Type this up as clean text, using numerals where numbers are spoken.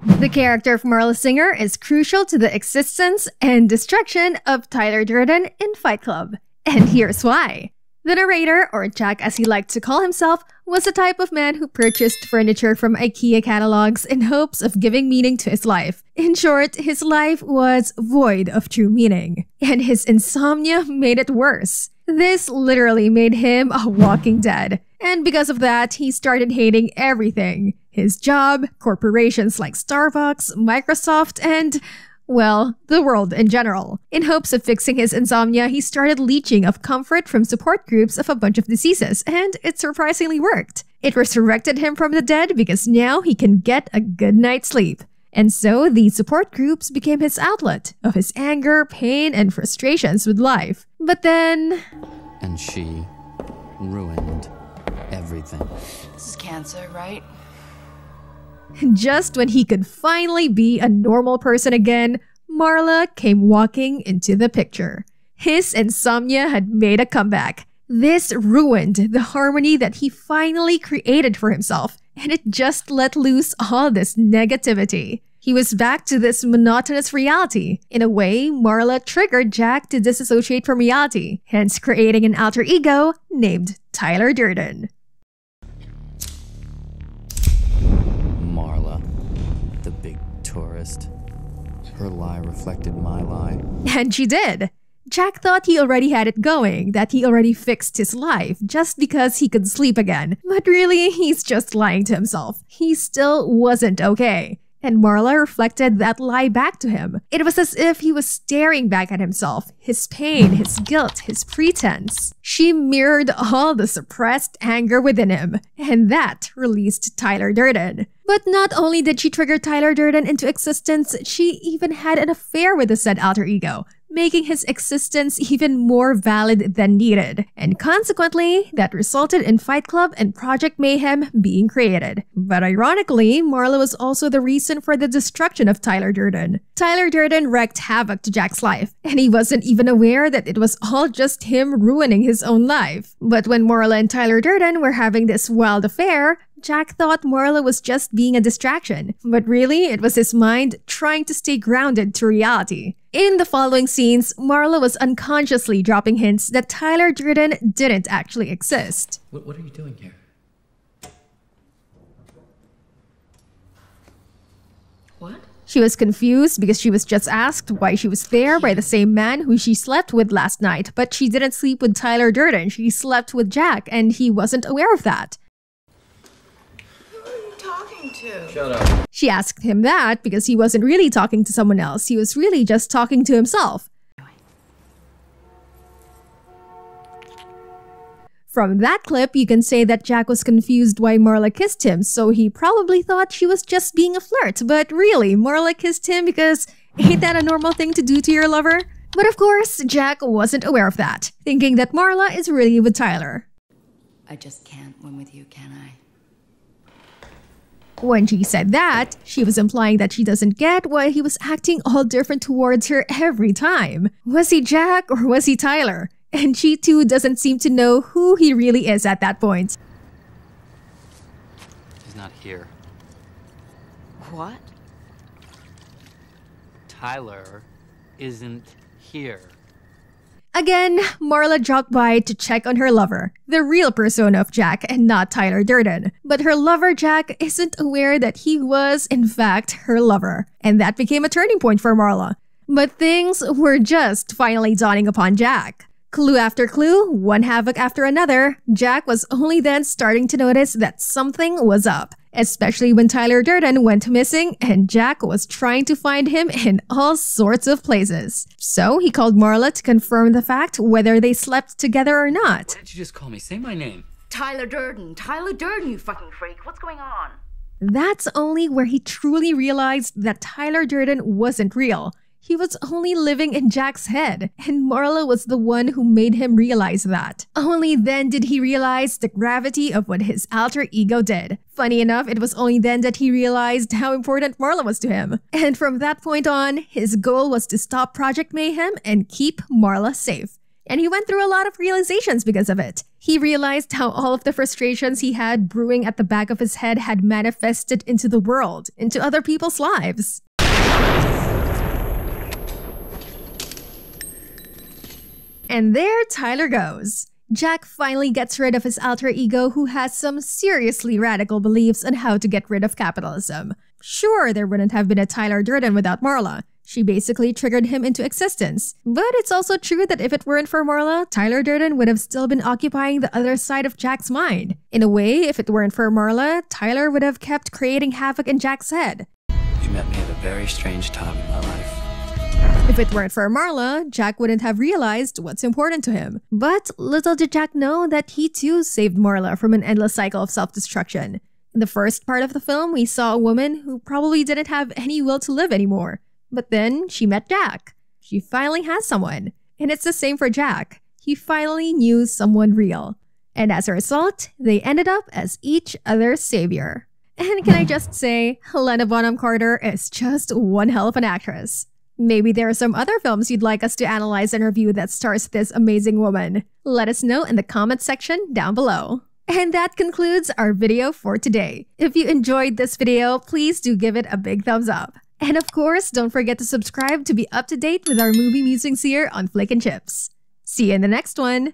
The character of Marla Singer is crucial to the existence and destruction of Tyler Durden in Fight Club. And here's why. The narrator, or Jack as he liked to call himself, was the type of man who purchased furniture from IKEA catalogs in hopes of giving meaning to his life. In short, his life was void of true meaning. And his insomnia made it worse. This literally made him a walking dead. And because of that, he started hating everything. His job, corporations like Starbucks, Microsoft, and, well, the world in general. In hopes of fixing his insomnia, he started leeching of comfort from support groups of a bunch of diseases, and it surprisingly worked. It resurrected him from the dead because now he can get a good night's sleep. And so these support groups became his outlet of his anger, pain, and frustrations with life. But then... And she ruined everything. This is cancer, right? Just when he could finally be a normal person again, Marla came walking into the picture. His insomnia had made a comeback. This ruined the harmony that he finally created for himself, and it just let loose all this negativity. He was back to this monotonous reality. In a way, Marla triggered Jack to disassociate from reality, hence creating an alter ego named Tyler Durden. Marla, the big tourist. Her lie reflected my lie. And she did. Jack thought he already had it going, that he already fixed his life just because he could sleep again. But really, he's just lying to himself. He still wasn't okay. And Marla reflected that lie back to him. It was as if he was staring back at himself, his pain, his guilt, his pretense. She mirrored all the suppressed anger within him, and that released Tyler Durden. But not only did she trigger Tyler Durden into existence, she even had an affair with the said alter ego, making his existence even more valid than needed. And consequently, that resulted in Fight Club and Project Mayhem being created. But ironically, Marla was also the reason for the destruction of Tyler Durden. Tyler Durden wreaked havoc to Jack's life, and he wasn't even aware that it was all just him ruining his own life. But when Marla and Tyler Durden were having this wild affair, Jack thought Marla was just being a distraction, but really it was his mind trying to stay grounded to reality. In the following scenes, Marla was unconsciously dropping hints that Tyler Durden didn't actually exist. What are you doing here? What? She was confused because she was just asked why she was there by the same man who she slept with last night, but she didn't sleep with Tyler Durden, she slept with Jack, and he wasn't aware of that. To? Shut up. She asked him that because he wasn't really talking to someone else, he was really just talking to himself. From that clip, you can say that Jack was confused why Marla kissed him, so he probably thought she was just being a flirt, but really, Marla kissed him because ain't that a normal thing to do to your lover? But of course, Jack wasn't aware of that, thinking that Marla is really with Tyler. I just can't win with you, can I? When she said that, she was implying that she doesn't get why he was acting all different towards her every time. Was he Jack or was he Tyler? And she too doesn't seem to know who he really is at that point. He's not here. What? Tyler isn't here. Again, Marla dropped by to check on her lover, the real persona of Jack and not Tyler Durden. But her lover Jack isn't aware that he was, in fact, her lover. And that became a turning point for Marla. But things were just finally dawning upon Jack. Clue after clue, one havoc after another, Jack was only then starting to notice that something was up. Especially when Tyler Durden went missing and Jack was trying to find him in all sorts of places. So he called Marla to confirm the fact whether they slept together or not. What did you just call me? Say my name. Tyler Durden, you fucking freak. What's going on? That's only where he truly realized that Tyler Durden wasn't real. He was only living in Jack's head, and Marla was the one who made him realize that. Only then did he realize the gravity of what his alter ego did. Funny enough, it was only then that he realized how important Marla was to him. And from that point on, his goal was to stop Project Mayhem and keep Marla safe. And he went through a lot of realizations because of it. He realized how all of the frustrations he had brewing at the back of his head had manifested into the world, into other people's lives. And there Tyler goes. Jack finally gets rid of his alter ego who has some seriously radical beliefs on how to get rid of capitalism. Sure, there wouldn't have been a Tyler Durden without Marla. She basically triggered him into existence. But it's also true that if it weren't for Marla, Tyler Durden would have still been occupying the other side of Jack's mind. In a way, if it weren't for Marla, Tyler would have kept creating havoc in Jack's head. You met me at a very strange time in my life. If it weren't for Marla, Jack wouldn't have realized what's important to him. But little did Jack know that he too saved Marla from an endless cycle of self-destruction. In the first part of the film, we saw a woman who probably didn't have any will to live anymore. But then she met Jack. She finally has someone. And it's the same for Jack. He finally knew someone real. And as a result, they ended up as each other's savior. And can I just say, Helena Bonham Carter is just one hell of an actress. Maybe there are some other films you'd like us to analyze and review that stars this amazing woman. Let us know in the comments section down below. And that concludes our video for today. If you enjoyed this video, please do give it a big thumbs up. And of course, don't forget to subscribe to be up to date with our movie musings here on Flick and Chips. See you in the next one!